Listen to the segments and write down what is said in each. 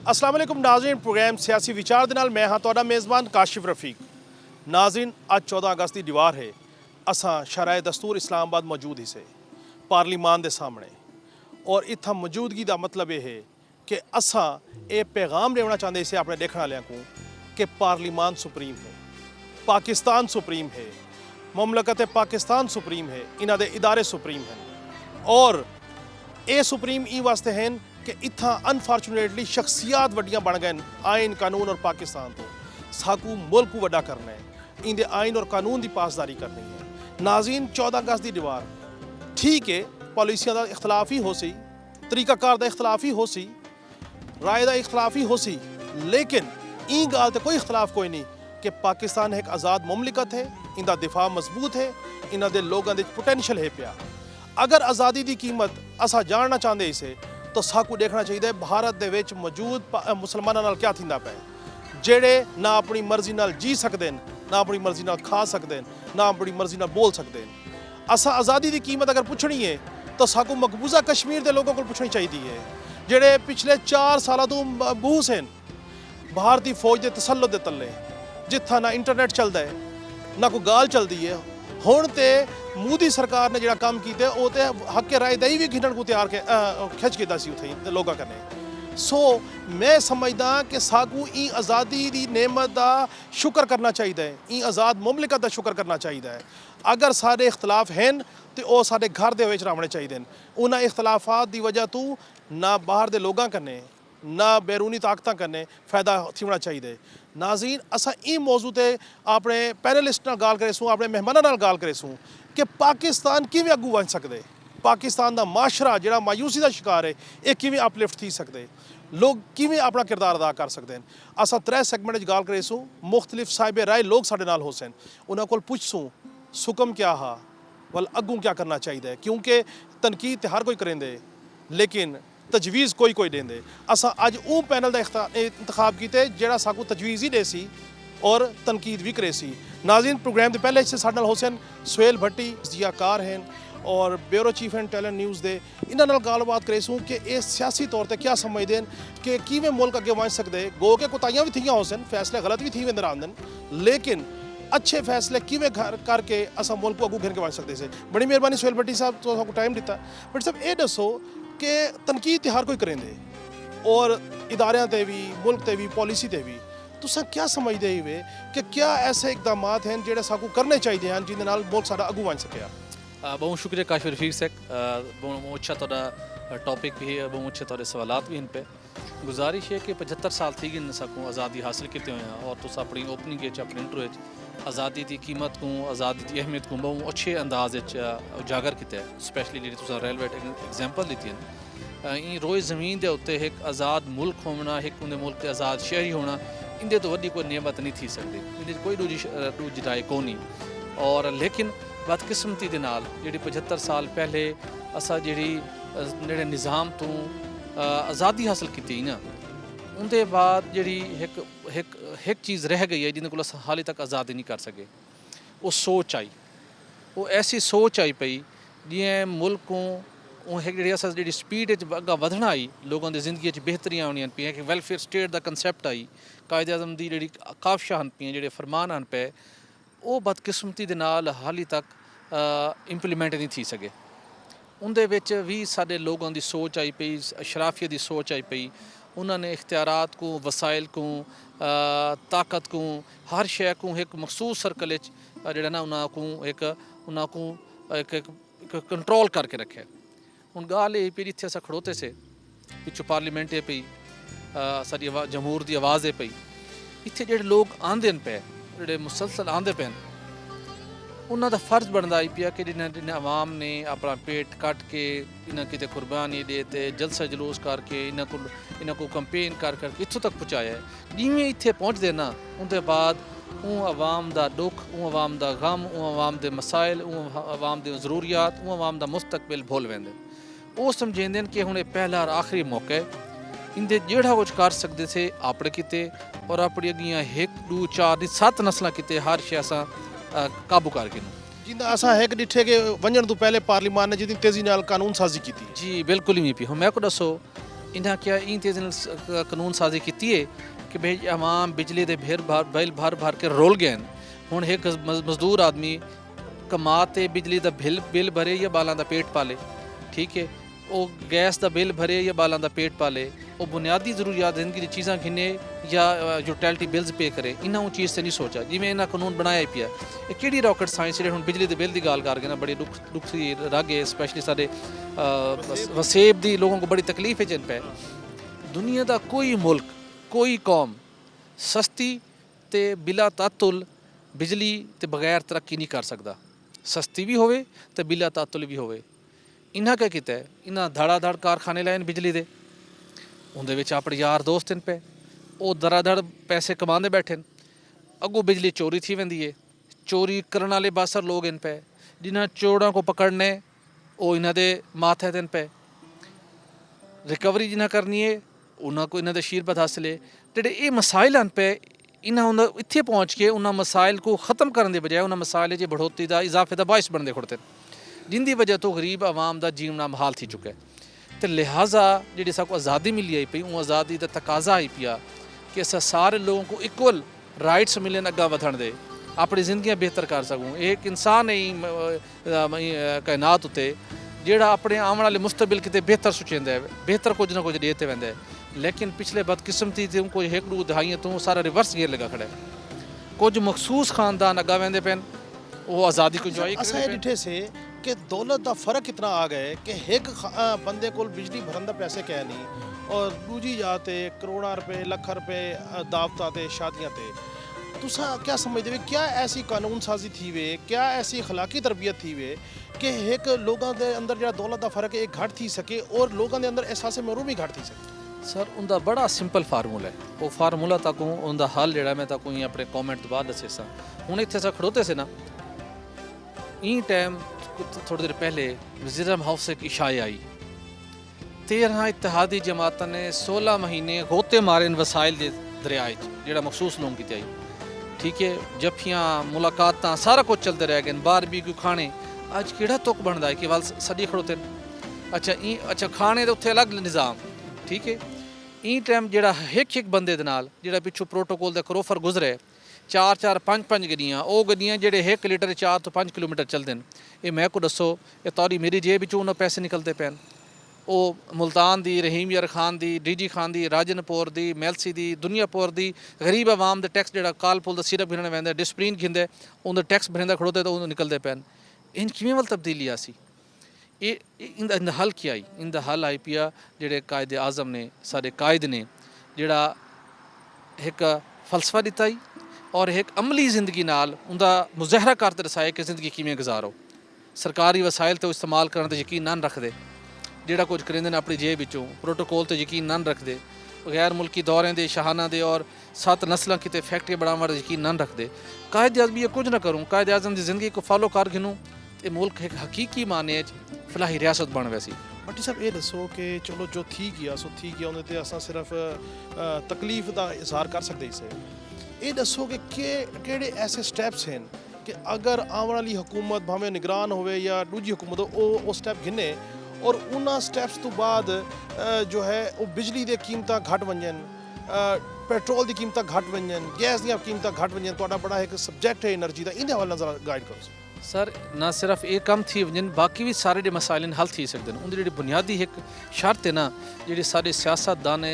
अस्सलाम वालेकुम नाज़रीन, प्रोग्राम सियासी विचार दे नाल मैं हाँ तुहाडा मेज़बान काशिफ रफीक। नाज़रीन, अज 14 अगस्त की दीवार है। असां शराए दस्तूर इस्लामाबाद मौजूद ही से पार्लीमान के सामने, और इत्था मौजूदगी का मतलब यह है कि असां ये पैगाम देना चाहते से अपने देखने वाले को कि पार्लीमान सुप्रीम है, पाकिस्तान सुप्रीम है, मुमलकत पाकिस्तान सुप्रीम है, इन्हां दे इदारे सुप्रीम हैं। और ये सुप्रीम ई वास्ते हैं कि इत्था अनफॉर्चुनेटली शख्सियात वड्डियां बन गए आइन कानून और पाकिस्तान तो साकू मुल्क को वड्डा करना है, इंदे आइन और कानून की पासदारी करनी है। नाज़रीन, 14 अगस्त की दीवार ठीक है, पॉलिसियां का इख्तलाफ ही हो सी, तरीकाकार का इख्तलाफ ही हो सी, राय का इख्तलाफ ही हो सी, लेकिन ई गाल तो कोई इख्तलाफ कोई नहीं कि पाकिस्तान एक आज़ाद मुमलिकत है, इनका दिफा मजबूत है, इन्हों के लोगों के पोटेंशियल है पिया। अगर आज़ादी की कीमत असा जानना चाहते इसे तो साकू देखना चाहिए भारत दे विच मौजूद मुसलमानों नाल क्या थिंदा पे, जेड़े ना अपनी मर्जी नाल जी सकते हैं, ना अपनी मर्जी नाल खा सकते हैं, ना अपनी मर्जी नाल बोल सकते हैं। असा आज़ादी की कीमत अगर पुछनी है तो साकू मकबूजा कश्मीर के लोगों को पुछनी चाहिए है, जेड़े पिछले 4 साल तो बूस हैं भारतीय फौज के तसल्लुत के तले, जिथा ना इंटरनेट चलता है ना कोई गाल चलती है। हुण ते मोदी सरकार ने जिहड़ा काम किया वो तो हक के राय दही भी खिंचण को तैयार के खिंच किया उत्थे लोगों कन्नै। सो मैं समझदा कि साकू ई आज़ादी की नेमत का शुक्र करना चाहिए, ई आज़ाद मुमलिकत का शुक्र करना चाहिए। अगर सारे इख्तलाफ हैं तो वह साढ़े घर के रहने चाहिए। उन्होंने इख्तलाफात की वजह तो ना बाहर के लोगों कन्नै ना बैरूनी ताकत कन्नै फायदा थोड़ा चाहिए। नाज़रीन, असा ई मौजू ते अपने पैनलिस्ट नाल गाल करेसूँ, अपने मेहमानों नाल गाल करेसूँ कि पाकिस्तान किवें अगू बन सकते, पाकिस्तान का माशरा जिहड़ा मायूसी का शिकार है ये किवें अपलिफ्ट थी सकते, लोग किवें अपना किरदार अदा कर सकते हैं। असा 3 सैगमेंट गाल करेसूँ, मुख्तलिफ साहिब राय लोग साडे नाल होसन, उन्हां कोल पुछसूँ सुकम क्या हा वल अगू क्या करना चाहिए, क्योंकि तनकीद तो हर कोई करेंदे लेकिन तजवीज़ कोई देंदे। असा अज वो पैनल का इंतखाब किया जिहड़ा साकू तजवीज़ ही दे सी और तनकीद भी करे सी। नाज़रीन, प्रोग्राम के पहले से साडे नाल हुसैन सुहेल भट्टी जियाकार हैं और bureau chief and talent news दे, इन्हां नाल गलबात करेसूँ कि ये सियासी तौर पर क्या समझते हैं कि किवें मुल्क अगे बच सकते। गो के कोताहियां भी थियां होसन, फैसले गलत भी थी वेंदे आंदन, लेकिन अच्छे फैसले किवें करके असा मुल्क को अगू घेर के बच सकते से। बड़ी मेहरबानी सुहेल भट्टी साहब, तो आपको टाइम दिता। भट्टी साहब, ये दसो कि तनकीद तो हर कोई करेंदे और इदारियां ते भी, मुल्क ते भी, पॉलिसी ते भी, तुसा क्या समझते हुए कि क्या ऐसे इकदाम हैं जो साकू करने चाहिए हैं जिन्हें नाल मुल्क साडा अगू बन सके। बहुत शुक्रिया काशिफ रफीक सैक, बहुत अच्छा थोड़ा टॉपिक भी है, बहुत अच्छे थोड़े सवालात भी इन पे। गुजारिश है कि 75 साल थी गए सकूँ आज़ादी हासिल किते हुए हैं, और तुस अपनी ओपनिंग अपनी इंटरव्यू आज़ादी की कीमत को, आज़ादी की अहमियत को बहुत अच्छे अंदाज उजागर किया है। स्पैशली जी तुम रेलवे एग्जाम्पल दी हैं, रोज़ ज़मीन के उत्ते एक आज़ाद मुल्क होना, एक उन्हें मुल्क के आज़ाद शहरी होना, इंदे तो वड्डी कोई नियमत नहीं थी सकती, इन कोई दूजी राय को नहीं। और लेकिन बदकिस्मती के नाल जी 75 साल पहले असा जी निज़ाम तो आज़ादी हासिल की ना, उनके बाद जी एक चीज़ रह गई है जिन्हें को हाले तक आज़ादी नहीं कर सके। वो सोच आई, वो ऐसी सोच आई पई जिमें मुल्क को जी स्पीड अगर वधना आई, लोगों की जिंदगी बेहतरियां आनियां पी, एक वैलफेयर स्टेट का कंसैप्ट आई, कायदे आज़म की जी काविशां हैं पी, जो फरमान हैं पे, वो बदकिस्मती के नाल हाली तक इंप्लीमेंट नहीं थी सके। उनदे विच भी साडे लोगों की सोच आई पई, अशराफियत की सोच आई पई, उन्होंने इख्तियारात को, वसाइल को, ताकत को, हर शय को एक मखसूस सर्कल जो ना उन्होंने एक कंट्रोल करके रखे। हुण गाल ये पी इत्थे असां खड़ोते से पिछों पार्लीमेंट है पई, साडी जमहूर की आवाज़ है पई, इत्थे जिहड़े लोग आंदे पे, जिहड़े मुसलसल आंदे पे, उन्हों का फर्ज बनता ही पिया कि जिन्हें आवाम ने अपना पेट कट के इन्हें कितने कुर्बानी दे ते जलसा जलूस करके इन्हों को कंपेन करके इत्थों तक पहुँचाया है। जिमें इत्थे पहुँचते ना, उनके बाद आवाम का दुख, आवाम का गम, आवाम के मसाइल, आवाम की जरूरियात, आवाम का मुस्तकबिल भुल वेंदे। वो समझेंदे कि हुणे पहला और आखिरी मौका है, इंदे जेड़ा कुछ कर सकते थे आपने किते, और अपनी अगियां 1 2 4 नहीं 7 नस्ल किते, हर शे असां काबू करके जिंदा असा है कि डिठे के वंजन तो पहले पार्लीमान ने जितनी तेजी नाल कानून साजी की थी। जी बिल्कुल ही पी। मैं को दसो इन्हें क्या इन तेज़ कानून साजी की है कि भाई आवाम बिजली के बिल भर भर के रोल गए हूँ एक मजदूर आदमी कमा ते बिजली का बिल भरे या बालों का पेट पाले ठीक है वो गैस का बिल भरे या बालों का पेट पाले वो बुनियादी जरूरियात जिंदगी की चीज़ा गिने या यूटिलिटी बिल्स पे करे इन्हों चीज़ से नहीं सोचा जिमें इन्हें कानून बनाया ही पिया ये कि रॉकेट साइंस जो हम बिजली के बिल की गाल कर गए ना बड़ी दुख की रग है स्पैशली साढ़े वसेब की लोगों को बड़ी तकलीफ है जिन पे दुनिया का कोई मुल्क कोई कौम सस्ती ते बिला तातुल बिजली ते बगैर तरक्की नहीं कर सकता सस्ती भी होवे ते बिला तातुल भी होवे इन्हें क्या किया इन्हें धड़ाधड़ कारखाने लाए बिजली के उनके अपने यार दोस्त इन पे वो धड़ाधड़ पैसे कमाते बैठे अगों बिजली चोरी थी वेंदी है चोरी करने वाले बासर लोग इन पे जिन्हें चोरों को पकड़ने वो इन्हों के माथे दिन पे रिकवरी जिन्हें करनी है उन्होंने को इन्हों शीरबत हासिल है जेडे ये मसाइल हैं पे इन्हें इत्थे पहुँच के उन्होंने मसाइल को ख़त्म करने के बजाय उन्होंने मसाइल की बढ़ोतरी का इजाफे का बायस बनते खुड़ते जिंदी वजह तो गरीब आवाम का जीवना महाल थी चुका है तो लिहाजा जी सबको आज़ादी मिली आई पी वो आज़ादी का तकाजा आई पिया कि अस सारे लोगों को इक्वल राइट्स मिलन अग्गा वधण दे अपनी जिंदगी बेहतर कर सकूँ एक इंसान ही कायनात उत्ते जेड़ा अपने आने वाले मुस्तबिल किते बेहतर सोचेंदा है बेहतर कुछ ना कुछ देते वेंदा है लेकिन पिछले बदकिस्मती तो कोई एक दो दहाइयां तो सारा रिवर्स गियर लगा खड़ा है कुछ मखसूस खानदान अग्गा वेंदे पेन वो आज़ादी को इंजॉय असा ये डिठे से कि दौलत का फर्क इतना आ गए कि एक बंदे को बिजली भरन दा पैसे कै नहीं और दूजी जाते करोड़ा रुपए लख रुपए दावतां ते शादियां ते तुसा क्या समझते वे क्या ऐसी कानून साजी थी वे क्या ऐसी अखलाकी तरबियत थी वे कि एक लोगों के अंदर जो दौलत का फर्क है एक घट थी सके और लोगों के अंदर एहसास महरूमी घट थी सके सर उनका बड़ा सिंपल फार्मूला है वो फार्मूला तक उनका हल जोड़ा मैं तक अपने कॉमेंट तो बाद दसे सा हूँ इतने सा खड़ोते से ना ई टाइम थोड़ी देर पहले वज़ीर हाउस एक इशाए आई 13 इत्तेहादी जमातों ने 16 महीने गोते मारे वसाइल के दरिया जोड़ा मखसूस लोगों की आई ठीक है जफियाँ मुलाकात सारा कुछ चलते रह गए बारबीक्यू खाने अज कि तुक बनता है कि वाल सजी खड़ोते अच्छा खाने तो उत्थे अलग निज़ाम ठीक है ई टाइम जोड़ा एक बंदे जोड़ा पिछू प्रोटोकोल का करोफर गुजरे 4-4-5-5 गड्डियाँ वो गड्डियाँ जेडे 1 लीटर 4 तो 5 किलोमीटर चलते हैं ये मैं को दसो ये तौरी मेरी जेब चो उन्होंने पैसे निकलते पैन वो मुल्तान दी रहीम यार खान दी DG खान दी राजनपुर दी मैलसी दी दुनियापुर दी गरीब आवाम के टैक्स जोड़ा कालपुल का सिरप गिरने वह डिस्प्रीन खिंदे उन्हें टैक्स भरदा खड़ोते तो उन्होंने निकलते पैन इन किमें वाल तब्दीली आसी ये इन हल क्या आई इन हल आई पिया जेडे कायदे आज़म ने सारे कायद ने जोड़ा एक फलसफा दिता ही और एक अमली जिंदगी नाल उनका मुजाहरा करते दसाया कि जिंदगी किमें गुजारो सरकारी वसाइल तो इस्तेमाल करने तो यकीन ना रखते जोड़ा कुछ करेंदे अपनी जेब विचों प्रोटोकोल तो यकीन ना रखते गैर मुल्की दौरें दे शाहाना दे और 7 नस्लों किते फैक्ट्री बनाने का यकीन ना रखते कायद आज़म ये कुछ ना करूँ कायद आज़म की जिंदगी को फॉलो कर गिनूँ तो मुल्क एक हकीकी माने फलाही रियासत बन वैसी भट्टी साहब ये दसो कि चलो जो थी गया सो थी गया उन्हें अस सिर्फ तकलीफ का इजहार कर सकते इसे ये दसो कि केड़े ऐसे स्टैप्स हैं कि अगर आने वाली हुकूमत भावें निगरान होवे या दूजी हुकूमत हो वो स्टैप गिने और उन्होंने स्टैप्स तो बाद जो है वो बिजली दी कीमतां घट वंजन पेट्रोल की कीमतां घट वंजन गैस दी कीमतां घट वंजन तो बड़ा एक सब्जैक्ट है एनर्जी का इन हवाले जरा गाइड करो सर ना सिर्फ ये कम थी वजन बाकी भी सारे जो मसाइल हल थी सकते हैं उनकी जी बुनियादी एक शर्त है ना जी सारे सियासतदान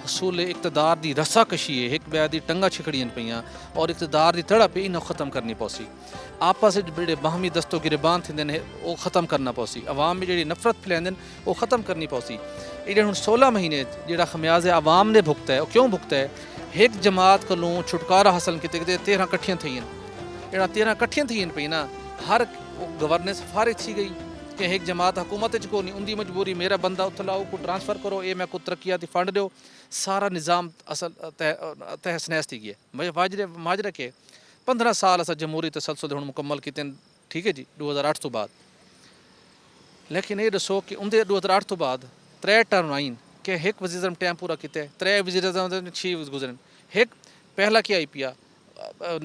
हसूल इकतदार की रस्साकशी है एक बै की टंगा छिकड़ियन पियाँ और इकतदार की तड़प है इन्हें ख़त्म करनी पौसी आपस जो बाहमी दस्तो गिरबान थे वो ख़त्म करना पौसी अवाम में जी नफरत फैलाते वो ख़त्म करनी पौसी ये हूँ 16 महीने जो खमियाज अवाम ने भुगता है क्यों भुगता है एक जमात को छुटकारा हासिल किते 13 कट्ठियां थी जो 13 कट्ठियां थी पी ना हर गवर्नेंस फारिग थी गई कि एक जमात हुकूमत को नहीं उनकी मजबूरी मेरा बंदा उत लाओ को ट्रांसफ़र करो ये मैं को तरक्याती फंड दो सारा निज़ाम असल तहस नहस थी गया माजरा के 15 साल अस जमहूरी तसलसल हूँ मुकम्मल किते ठीक है जी 2008 तो बाद लेकिन ये दसो कि उनके 2008 तो बाद 3 टर्म आइन कि एक वज़ीर आज़म टाइम पूरा किया 3 वज़ीर आज़म 6 गुजरन एक पहला क्या आई पिया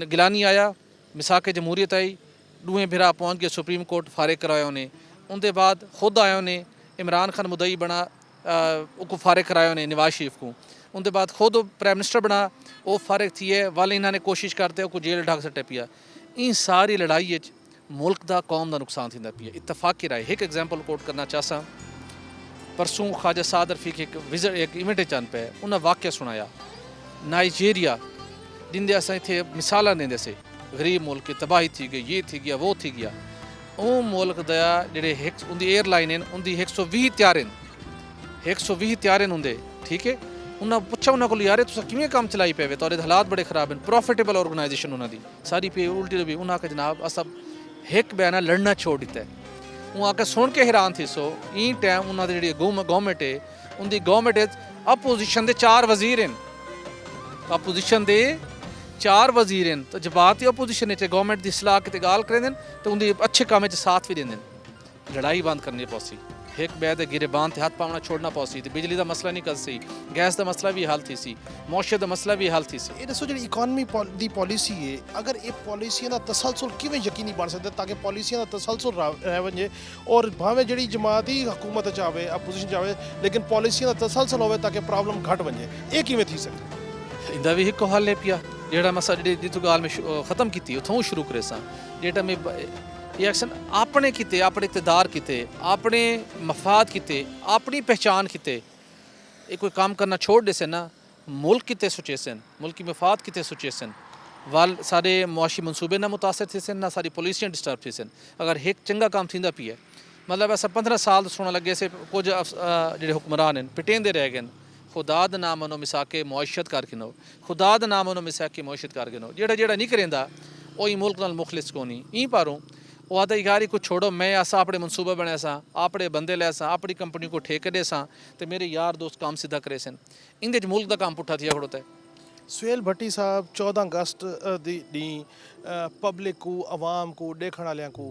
गिलानी आया मिसाक जमहूरियत आई दूए भिरा पहुँच गए सुप्रीम कोर्ट फारिग कराया उन्हें उनके बाद खुद आया उन्हें इमरान खान मुदई बना को फारिग कराया उन्हें नवाज शरीफ को, उनके बाद खुद प्राइम मिनिस्टर बना, वो फारिग थी है वाले इन्होंने कोशिश करते को जेल ढक सटे पिया। इन सारी लड़ाई मुल्क का कौम का नुकसान थींदा पिया। इतफाक़ी राय एक एग्जाम्पल कोट करना चाहसा, परसों ख्वाजा साद रफ़ीक एक इवेंट चन पे उन्हें वाक्य सुनाया नाइजीरिया जिंदे असां इत्थे मिसाल देंदे से गरीब मुल्क की तबाही थी गई, ये थी गया वो थी गया। वो मुल्क दा जेह्ड़े उनकी एयरलाइन उनकी 120 त्यार 120 त्यार होंगे, ठीक है। उन्हें पुछा उन्होंने को यार तुस किवें कम्म चलाई पे तुहाडे हालात बड़े खराब हैं, प्रॉफिटेबल ऑर्गेनाइजेशन उन्होंने सारी पे उल्टी भी उन्हें आके जनाब अस एक बयाना लड़ना छोड़ दिता है। वो आके सुन के हैरान थी सो ई टाइम उन्होंने जी गौरमेंट है उनकी गौरमेंट अपोजिशन के 4 वजीर हैं, अपोजिशन के 4 वजीर हैं। तो जब बात ही अपोजिशन गौरमेंट की सलाह कितने गाल करें तो उनकी अच्छे काम साथ भी देंगे। लड़ाई बंद करनी पौसी, एक बैद गिरेबान ते हाथ पावना छोड़ना पौसी, तो बिजली का मसला नहीं कर सी, गैस का मसला भी हल थी सी, मुआशे का मसला भी हल थी सी। ये दसो जी इकॉनमी दी पॉलिसी है, अगर ये पॉलिसियां का तसलसल किवें यकीनी बन सकता ताकि पॉलिसियां का तसलसल रह वजे और भावें जी जमात ही हुकूमत चाहे अपोजिशन चाहे लेकिन पॉलिसियां का तसलसल हो ताकि प्रॉब्लम घट वजे, ये किवें थी सकती? इंदा भी एक हल है पिया जेड़ा मसा जी तू गाल में ख़त्म की उतों शुरू करे सा जेटा में ये एक्शन अपने किते अपने इकतदार किते अपने मफाद किते अपनी पहचान किते ये कोई काम करना छोड़ दे से ना मुल्क किते सोचे सन, मुल्क की मफाद किते सोचे सन, वाल सारे मुआशी मनसूबे ना मुतासर थे सन, ना सारी पॉलिसियां डिस्टर्ब थी सन। अगर एक चंगा काम थींदा पिया मतलब ऐसा 15 साल सोना लगे से कुछ जो हुक्मरान हैं पिटेंदे रह गए, खुदा दा नाम उन्होंने मिसा के मुआशत कर गिनो, खुदा दा नाम उन्होंने मिसा के मुआशत कर गिनो। जेड़ा जेड़ा नहीं करेंदा वही मुल्क नाल मुखलिस को नहीं ई पारों वो आता यारी को छोड़ो मैं असा अपने मनसूबा बने सा अपने बंदे ले सा अपनी कंपनी को ठेके दे सा तो मेरे यार दोस्त काम सीधा करे सन, इंदे च मुल्क का काम पुट्ठा थिया खड़ोता है। सुहेल भट्टी साहब 14 अगस्त दी पब्लिक को आवाम को देखने वाले को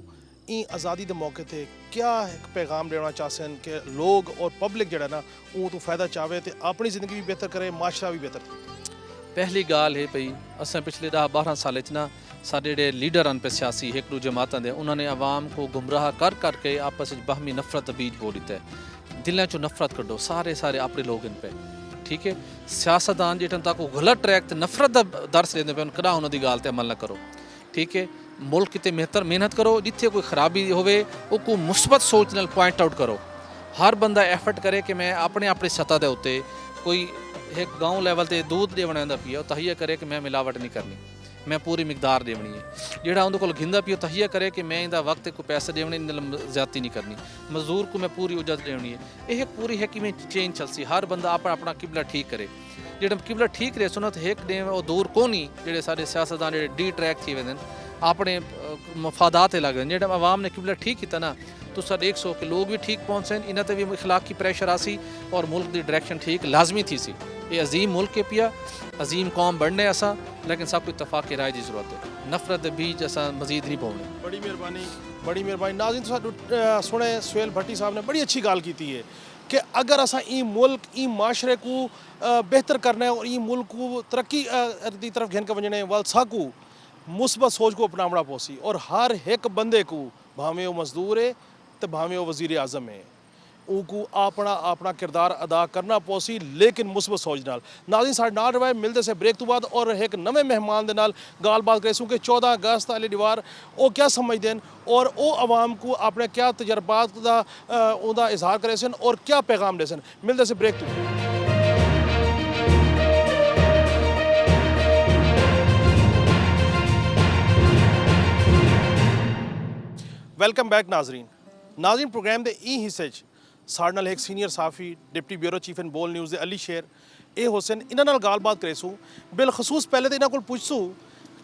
ई आज़ादी के मौके थे क्या एक पैगाम देना चाहते कि लोग और पब्लिक जड़ा ना वो तो फायदा चाहे तो अपनी ज़िंदगी भी बेहतर करे माशरा भी बेहतर करे। पहली गाल है भई अस पिछले 10-12 साल ना साढ़े जे लीडर हैं पे सियासी एक दू जमातों के उन्होंने आवाम को गुमराह कर करके आपस में बाहमी नफरत बीज बो दिता है। दिलों चो नफरत कड्डो सारे सारे अपने लोग इन पे, ठीक है। सियासतदान जेठन तक गलत ट्रैक ते नफरत का दर्स देंदे पे कदा उन्होंने गाल ते अमल न करो, ठीक है। मुल्क किते बेहतर मेहनत करो, जिथे कोई खराबी होवे को मुस्बत सोच नाल पॉइंट आउट करो। हर बंदा एफर्ट करे कि मैं अपने अपनी सतह के उत्ते कोई एक गाँव लैवल ते दूध देवना पिया तहिया करे कि मैं मिलावट नहीं करनी, मैं पूरी मिकदार देवनी है। जेड़ा उनके को गिंदा पियो तहिया करे कि मैं इंदा वक्त को पैसे देवने ज्यादती नहीं करनी, मजदूर को मैं पूरी उजत देवनी है। यह पूरी है कि मैं चेंज चलसी, हर बंदा अपना अपना किबला ठीक करे। जेड़ा किबला ठीक रहे सुनो तो एक डे वो दूर को नहीं जेडे सारे सियासतदान जेडे डी ट्रैक थी वेंदे अपने मफादात लग रहे जेड़ा आवाम ने किबला ठीक किया ना तो सर 100 के लोग भी ठीक पहुँचे इन्हें तो भी इखलाक की प्रेशर आसी और मुल्क की डायरेक्शन ठीक लाजमी थी सी। ये अजीम मुल्क के पिया अजीम कौम बढ़ने असा लेकिन सब कुछ इतफाक की राय की जरूरत है, नफरत बीज असा मजीद नहीं पाने। बड़ी मेहरबानी नाज़रीन सुने सुहेल भट्टी साहब ने बड़ी अच्छी गाल की है कि अगर असा ई मुल्क ई माशरे को बेहतर करना है और ई मुल्क को तरक्की की तरफ घेन के वजने वाल साकू मुस्बत सोच को अपनावना पौसी और हर एक बंदे को भावें वो मजदूर है तो भावें वो वज़ीर आज़म है उनको अपना अपना किरदार अदा करना पौसी लेकिन मुस्बत सोच नाल। नाज़रीन साढ़े नाल रवाए मिलते से ब्रेक तो बाद और एक नवे मेहमान के नाल गाल बात करें कि 14 अगस्त वाली दीवार वो क्या समझते हैं और वो आवाम को अपने क्या तजर्बात का इजहार करे सन और क्या पैगाम दे सन। मिलते से ब्रेक तो वेलकम बैक नाजरीन प्रोग्राम के ई हिस्से साढ़े नाल एक सीनियर साफ़ी deputy bureau chief and Bol news Ali Sher ए हुसैन इन्होंने गाल बात करेसूँ बिलखसूस पहले तो इन्होंने को पूछसूँ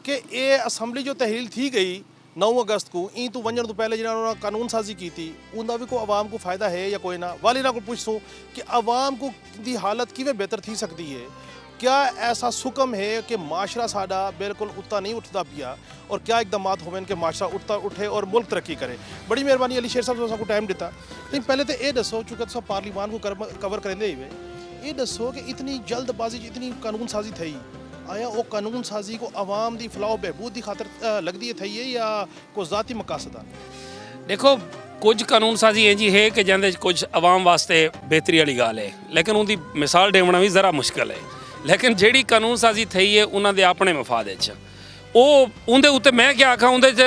कि ये असम्बली जो तहरील थी गई 9 अगस्त को ई तो वजन तो पहले जिन्होंने कानून साजी की थी उनका भी कोई आवाम को फ़ायदा है या कोई ना वाल इन्होंने को पूछसूँ कि आवाम को दी हालत किवें बेहतर थी सकती है, क्या ऐसा सुकम है कि माशरा साडा बिल्कुल उतना नहीं उठता पिया और क्या इकदाम होवें कि माशरा उठे और मुल्क तरक्की करे। बड़ी मेहरबानी अली शेर साहब को टाइम दिता लेकिन पहले तो ये दसो चूँकि तुम पार्लीमान को कवर करेंदे ही ये दसो कि इतनी जल्दबाजी इतनी कानून साजी थी आया वो कानून साजी को आवाम की फलाह बहबूद की खातर लगती है थी है या कोई ज़ाती मकासद? देखो ਕੁਝ ਕਾਨੂੰਨ ਸਾਜ਼ੀ ਇੰਜ ਹੀ ਹੈ ਕਿ ਜਿਹਦੇ 'ਚ ਕੁਝ ਆਵਾਮ ਵਾਸਤੇ ਬਿਹਤਰੀ ਵਾਲੀ ਗੱਲ ਹੈ, ਲੇਕਿਨ ਉਹਦੀ ਮਿਸਾਲ ਦੇਵਣਾ ਵੀ ਜ਼ਰਾ ਮੁਸ਼ਕਲ ਹੈ। ਲੇਕਿਨ ਜਿਹੜੀ ਕਾਨੂੰਨ ਸਾਜ਼ੀ ਥਈ ਹੈ ਉਹਨਾਂ ਦੇ ਆਪਣੇ ਮਫਾਦ ਵਿੱਚ, ਉਹ ਉਹਦੇ ਉੱਤੇ ਮੈਂ ਕੀ ਆਖਾਂ, ਉਹਦੇ 'ਚ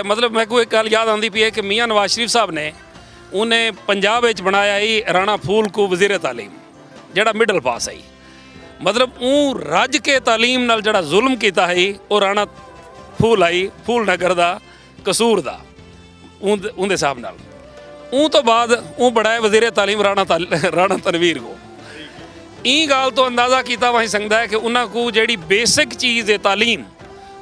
ਮਤਲਬ ਮੈਂ ਕੋਈ ਇੱਕ ਗੱਲ ਯਾਦ ਆਉਂਦੀ ਪਈ ਹੈ ਕਿ ਮੀਆਂ ਨਵਾਜ਼ ਸ਼ਰੀਫ ਸਾਹਿਬ ਨੇ ਉਹਨੇ ਪੰਜਾਬ ਵਿੱਚ ਬਣਾਇਆ ਹੀ ਰਾਣਾ ਫੂਲ ਕੋ ਵਜ਼ੀਰ ਤਾਲੀਮ, ਜਿਹੜਾ ਮਿਡਲ ਪਾਸ ਹੈ। ਮਤਲਬ ਉਹ ਰੱਜ ਕੇ ਤਾਲੀਮ ਨਾਲ ਜਿਹੜਾ ਜ਼ੁਲਮ ਕੀਤਾ ਹੈ ਉਹ ਰਾਣਾ ਫੂਲ ਆਈ ਫੂਲ ਨਗਰ ਦਾ ਕਸੂਰ ਦਾ ਉਹਦੇ ਹਿਸਾਬ ਨਾਲ। ਉਹ ਤੋਂ ਬਾਅਦ ਉਹ ਬਣਾਇਆ ਵਜ਼ੀਰ ਤਾਲੀਮ ਰਾਣਾ ਤਨਵੀਰ ਕੋ। ਇਹ ਗੱਲ ਤੋਂ ਅੰਦਾਜ਼ਾ ਕੀਤਾ ਵਹੀਂ ਸਕਦਾ ਹੈ ਕਿ ਉਹਨਾਂ ਕੋ ਜਿਹੜੀ ਬੇਸਿਕ ਚੀਜ਼ ਹੈ ਤਾਲੀਮ,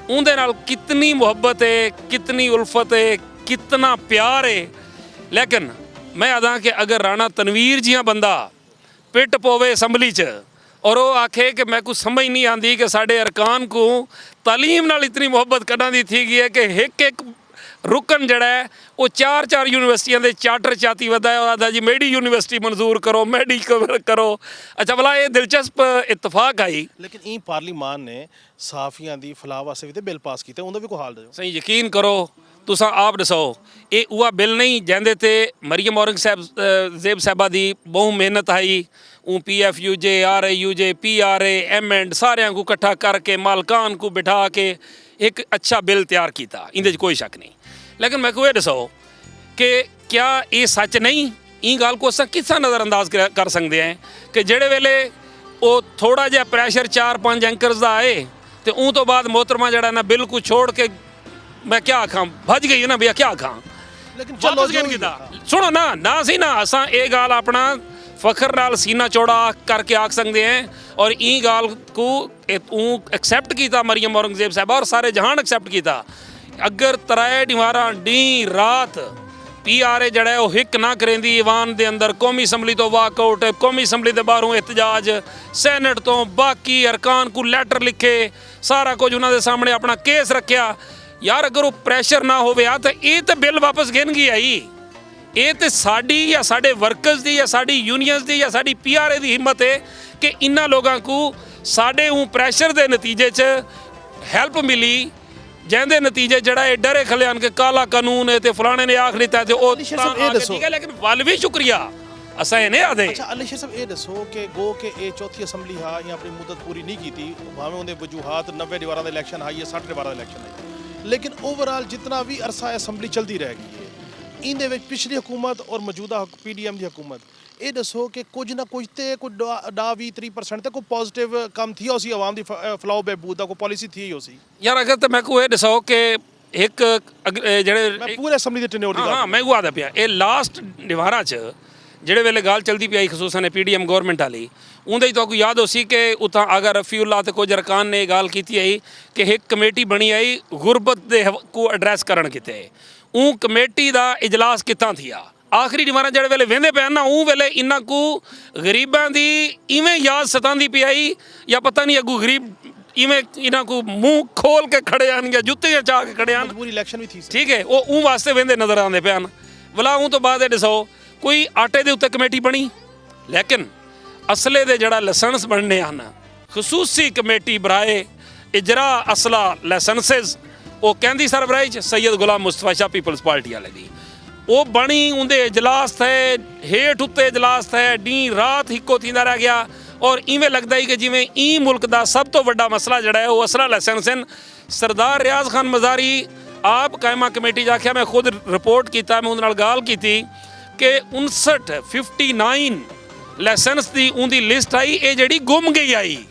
ਉਹਦੇ ਨਾਲ ਕਿਤਨੀ ਮੁਹੱਬਤ ਹੈ, ਕਿਤਨੀ ਉਲਫਤ ਹੈ, ਕਿतना प्यार है। लेकिन मैं आदा कि अगर राणा तनवीर जियां बंदा पिट पवे असैम्बली च और वो आखे कि मैं कुछ समझ नहीं आती कि साढ़े अरकान को तालीम नाल इतनी मुहब्बत कढ़ा दी थी गई है कि एक रुकन जड़ा है वो 4 यूनिवर्सिटियां दे चार्टर चाती वधा है। आदा जी मेडी यूनिवर्सिटी मंजूर करो, मेडी करो। अच्छा भला ये दिलचस्प इतफाक आई, लेकिन ई पार्लीमान ने साफियां दी फलाह वास्ते भी बिल पास कीते, उंदा भी कोई हाल दो। सही यकीन करो तुसां आप दसो ये वह बिल नहीं जैंदे ते मरियम औरंगजेब साहबा दी बहु मेहनत आई। PFUJ RAUJ PRA MN सारियां को इकट्ठा करके मालकान को बिठा के एक अच्छा बिल तैयार किया, इंदे कोई शक नहीं। लेकिन मैं को ये दसो कि क्या ये सच नहीं? ई गल को असां किस नज़रअंदाज कर सकते हैं कि जेड़े वेले वो थोड़ा जिहा प्रैशर 4-5 एंकर्स का आए तो उन तो बाद मोहतरमा जड़ा ना बिल को छोड़ के मैं क्या आखां भज गई ना भैया, क्या आखां। लेकिन चलो सुनो ना ना सी ना असां ये गाल अपना फखर नाल सीना चौड़ा करके आख सकते हैं और ई गाल को एक्सैप्ट किया मरियम औरंगजेब साहबा और सारे जहान एक्सैप्ट किया। अगर तराए दीवारा डी रात PRA जड़ा है वो हिक ना करेंदी ईवान दे अंदर, कौमी असैम्बली तो वाकआउट, कौमी असैम्बली के बाहरों एहतजाज, सैनट तो बाकी अरकान को लैटर लिखे, सारा कुछ उन्होंने सामने अपना केस रखा। यार अगर वो प्रैशर ना हो तो ये तो बिल वापस गिन गई आई। ये तो साड़ी या साढ़े वर्कर्स की या साड़ी यूनियंस की या साड़ी PRA की हिम्मत है कि इन्होंने लोगों को साढ़े प्रैशर के नतीजे च हैल्प मिली, जिंदे नतीजे जड़ा है डरे खलियान के काला कानून है तो फलाने ने आख लिता है। लेकिन वल भी शुक्रिया असा ये नहीं आदे। अच्छा अलीशर साहब ये दसो कि गो के ये चौथी असैम्बली हा या अपनी मुद्दत पूरी नहीं की थी, भावें उनके वजूहात 90 दीवारा का इलैक्शन आई है, 60 दीवारा का इलैक्शन आई, लेकिन ओवरऑल जितना भी अरसा असैम्बली चलती रह गई है, इंदे विच पिछली हुकूमत और मौजूदा PDM की हुकूमत ये दसो कि कुछ ना कुछ तो कोई 20-30% तक कोई पॉजिटिव काम थी उसी आवाम की फलाह बहबूद का कोई पॉलिसी थी उसी। यार अगर तो मैं को ये दसो कि एक मैं पूरे असैम्बली के टेन्योर दी हाँ मैं को आता पिया ये लास्ट दीवारा च ਜਿਹੜੇ ਵੇਲੇ ਗੱਲ ਚਲਦੀ ਪਈ ਖਸੂਸਨ PDM ਗਵਰਨਮੈਂਟ ਵਾਲੀ ਉਹਦੇ ਤੁਹਾਨੂੰ ਯਾਦ ਹੋ ਸੀ ਕਿ ਉਤਾਂ ਅਗਰ ਰਫੀਉल्लाह ਤੇ ਕੁਝ ਅਰਕਾਨ ਨੇ ਗੱਲ ਕੀਤੀ ਆਈ ਕਿ ਇੱਕ ਕਮੇਟੀ ਬਣੀ ਆਈ ਗੁਰਬਤ ਦੇ ਕੋ ਐਡਰੈਸ ਕਰਨ ਕਿਤੇ ਉਹ ਕਮੇਟੀ ਦਾ ਇਜਲਾਸ ਕਿੱਥਾਂ ਥੀਆ ਆਖਰੀ ਦੀਵਾਰਾਂ ਜਿਹੜੇ ਵੇਲੇ ਵਹਿੰਦੇ ਪਏ ਨਾ ਉਹ ਵੇਲੇ ਇਹਨਾਂ ਕੋ ਗਰੀਬਾਂ ਦੀ ਇਵੇਂ ਯਾਦ ਸਤਾਉਂਦੀ ਪਈ ਆਈ ਜਾਂ ਪਤਾ ਨਹੀਂ ਅੱਗੂ ਗਰੀਬ इवें इन्हों को मुँह खोल के खड़े आन या जुत्तियां चाह के खड़े आन पूरी इलैक्शन भी थी ठीक है वो वास्ते वेंदे नज़र आते पे भला तो बाद दसो कोई आटे के उत्ते कमेटी बनी लेकिन असले दे जड़ा लाइसेंस बनने हैं खसूसी कमेटी बराए इजरा असला लाइसेंसिस वो कहती सरबराही च सैयद गुलाम मुस्तफा शाह पीपल्स पार्टी वाले दी वो बनी उनके इजलास थे हेठ उत्ते इजलास थे डी रात हिको थींदा रह गया और इवें लगता ही कि जिमें ई मुल्क का सब तो बड़ा मसला जड़ा है वो असला लाइसेंस हैं। सरदार रियाज खान मज़ारी आप कायमा कमेटी जाख्या मैं खुद रिपोर्ट किया मैं उन्होंने गाल की थी कि 59 लाइसेंस की उनकी लिस्ट आई ये जी गुम गई आई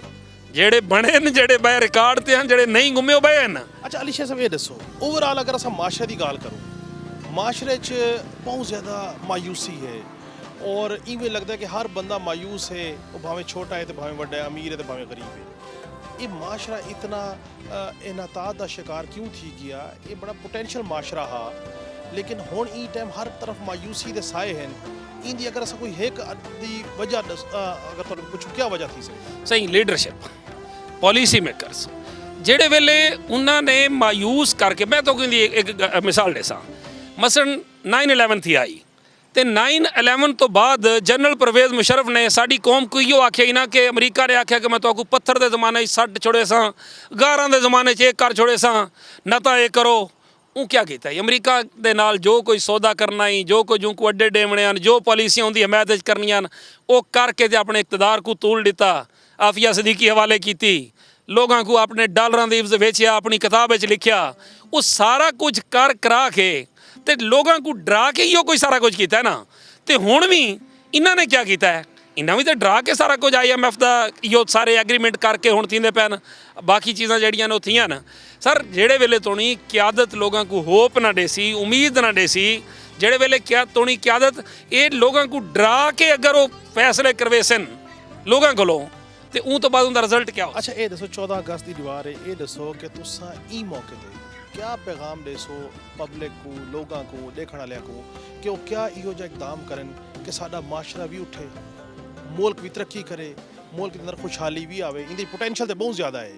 जेड़े बने न जेड़े बे रिकॉर्ड ते हैं जेड़े नहीं गुमे बे हैं। अच्छा अलीशर साहब ये दसो ओवरऑल अगर अस माशरे की गाल करो माशरे च बहुत ज़्यादा मायूसी है और इवें लगता है कि हर बंदा मायूस है वो भावें छोटा है तो भावें बड़ा है अमीर है तो भावें गरीब है। ये माशरा इतना इनाताद का शिकार क्यों थी गया ये बड़ा पोटेंशियल माशरा हा लेकिन हुण ई टाइम हर तरफ मायूसी के साए हैं इंदी अगर अस कोई एक वजह अगर तुहानूं पुछो क्या वजह थी सकदी सही लीडरशिप पॉलिसी मेकरस जेड़े वेले उन्होंने मायूस करके मैं तो कहती एक मिसाल देसा मसलन 9/11 थी आई तो 9/11 तो बाद जनरल परवेज़ मुशर्रफ ने साड़ी कौम को इो आख्या ही ना कि अमरीका ने आख्या कि मैं तो पत्थर के जमाने सट छोड़े सा गारां के जमाने एक कर छोड़े सा ना तो ये करो ਉਹ ਕੀ ਕੀਤਾ ਹੈ ਅਮਰੀਕਾ ਦੇ ਨਾਲ ਜੋ ਕੋਈ ਸੌਦਾ ਕਰਨਾ ਹੀ ਜੋ ਕੁਝ ਉनको ਅੱਡੇ ਡੇਵਣੇ ਹਨ ਜੋ ਪਾਲਿਸੀਆਂ ਉਹਦੀ ਹਮਾਇਤ ਵਿੱਚ ਕਰਨੀਆਂ ਹਨ ਉਹ ਕਰਕੇ ਤੇ ਆਪਣੇ ਇਕਤਦਾਰ को ਤੋਲ ਦਿੱਤਾ ਆਫੀਆ ਸਦੀਕੀ ਹਵਾਲੇ ਕੀਤੀ ਲੋਕਾਂ को ਆਪਣੇ ਡਾਲਰਾਂ ਦੇ ਇਵਜ਼ ਵੇਚਿਆ ਆਪਣੀ ਕਿਤਾਬ ਵਿੱਚ ਲਿਖਿਆ ਉਹ ਸਾਰਾ ਕੁਝ ਕਰ ਕਰਾ ਕੇ ਤੇ ਲੋਕਾਂ को ਡਰਾ ਕੇ ਹੀ ਉਹ ਕੋਈ ਸਾਰਾ ਕੁਝ ਕੀਤਾ ਹੈ ਨਾ ਤੇ ਹੁਣ ਵੀ ਇਹਨਾਂ ਨੇ ਕੀ ਕੀਤਾ ਹੈ ਇਹਨਾਂ ਵੀ ਤਾਂ ਡਰਾ ਕੇ ਸਾਰਾ ਕੁਝ IMF ਦਾ ਇਹੋ ਸਾਰੇ ਐਗਰੀਮੈਂਟ ਕਰਕੇ ਹੁਣ ਥੀਂਦੇ ਪੈਣ ਬਾਕੀ ਚੀਜ਼ਾਂ ਜਿਹੜੀਆਂ ਨੇ ਉਹ ਥੀਆਂ ਨਾ ਸਰ ਜਿਹੜੇ ਵੇਲੇ ਤੋਣੀ ਕਿਆਦਤ ਲੋਕਾਂ को ਹੋਪ ਨਾ ਦੇ ਸੀ ਉਮੀਦ ਨਾ ਦੇ ਸੀ ਜਿਹੜੇ ਵੇਲੇ ਤੋਣੀ ਕਿਆਦਤ ਇਹ ਲੋਕਾਂ को ਡਰਾ ਕੇ ਅਗਰ ਉਹ ਫੈਸਲੇ ਕਰਵੇ ਸਨ ਲੋਕਾਂ ਕੋਲੋਂ ਤੇ ਉਹ ਤੋਂ ਬਾਅਦ ਉਹਦਾ ਰਿਜ਼ਲਟ ਕੀ ਹੋ ਅੱਛਾ ਇਹ ਦੱਸੋ 14 ਅਗਸਤ ਦੀ ਦੀਵਾਰ ਹੈ ਇਹ ਦੱਸੋ ਕਿ ਤੁਸੀਂ ਇਹ ਮੌਕੇ ਤੇ क्या पैगाम देसो पब्लिक को लोगों को देखने वाले को कि वो क्या इहो जिहा इकदाम करन कि साडा माशरा भी उठे मुल्क भी तरक्की करे मुल्क के अंदर खुशहाली भी आवे इनकी पोटेंशियल तो बहुत ज़्यादा है